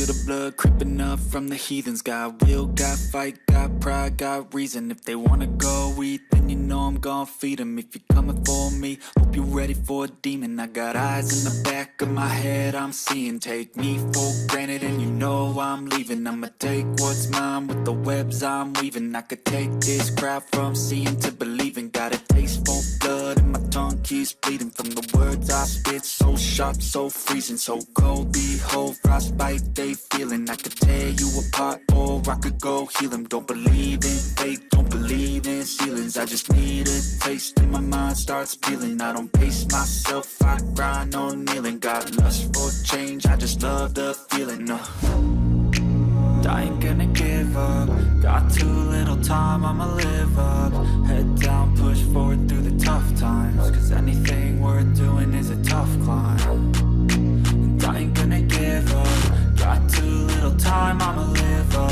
feel the blood creeping up from the heathens. Got will, got fight, got pride, got reason. If they wanna go eat, then you know I'm gon' feed them. If you're coming for me, hope you're ready for a demon. I got eyes in the back of my head, I'm seeing. Take me for granted and you know I'm leaving. I'ma take what's mine with the webs I'm weaving. I could take this crowd from seeing to believing. Got a taste for blood and my tongue keeps bleeding from the words I spit. So sharp, so freezing, so cold. Behold, frostbite they feeling. I could tear you apart or I could go heal them. Don't believe in fate, don't believe in ceilings. I just need a taste and my mind starts peeling. I don't pace myself, I grind on kneeling. Got lust for change, I just love the feeling. I ain't gonna give up. Got too little time, I'ma live up. Head down, push forward through the tough times. Cause anything worth doing is a tough climb. And I ain't gonna give up. Got too little time, I'ma live up.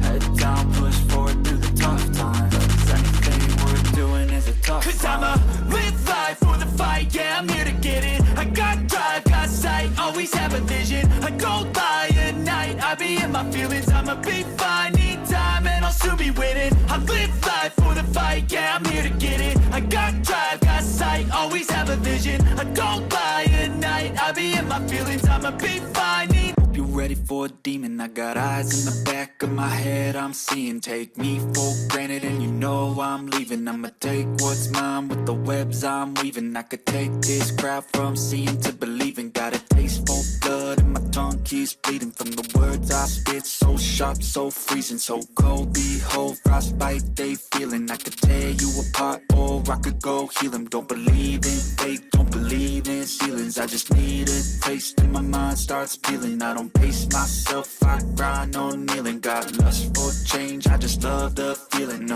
Head down, push forward through the tough times. Cause anything worth doing is a tough climb. Cause I'ma live life for the fight, yeah, I'm here to get it. I got drive, got sight, always have a vision. I go by at night, I be in my feelings. I'ma be fine, need time and I'll soon be winning. I live life for the fight, yeah, I'm here to get it. I got drive, got sight, always have a vision. I go by at night, I be in my feelings. I'ma be fine, need. Hope you're ready for a demon. I got eyes in the back of my head, I'm seeing. Take me for granted and you know I'm leaving. I'ma take what's mine with the webs I'm weaving. I could take this crowd from seeing to believing. Got a taste for blood and my tongue keeps bleeding from the words I spit. So sharp, so freezing, so cold. Behold, frostbite they feeling. I could tear you apart or I could go heal them. Don't believe in fate, don't believe in ceilings. I just need a taste and my mind starts peeling. I don't pace myself, I grind on kneeling. Got lust for change, I just love the feeling.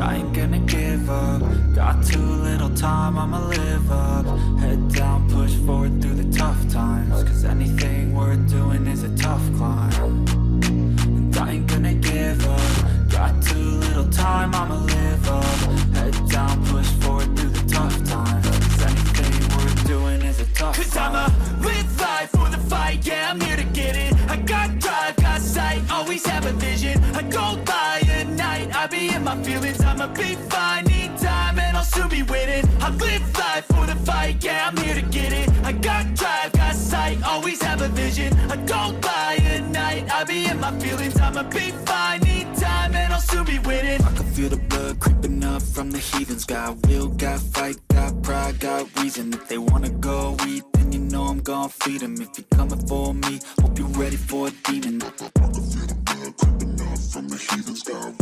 I ain't gonna give up. Got too little time, I'ma live up. Head down, push forward through the tough times. Cause anything worth doing is a tough climb. And I ain't gonna give up. Got too little time, I'ma live up. Head down, push forward through the tough times. Cause anything worth doing is a tough climb. Cause I'ma live life for the fight, yeah, I'm here to get it. I got drive, got sight, always have a vision. I go by at night, I be in my feelings. I'ma be fine, need time and I'll soon be winning. I live life for the fight, yeah, I'm here to get it. I got drive, got sight, always have a vision. I go by at night, I be in my feelings. I'ma be fine, need time and I'll soon be winning. I can feel the blood creeping up from the heathens. Got will, got fight, got pride, got reason. If they wanna go eat, then you know I'm gon' feed them. If you're coming for me, hope you're ready for a demon. I can feel the blood creeping up from the heathens. Got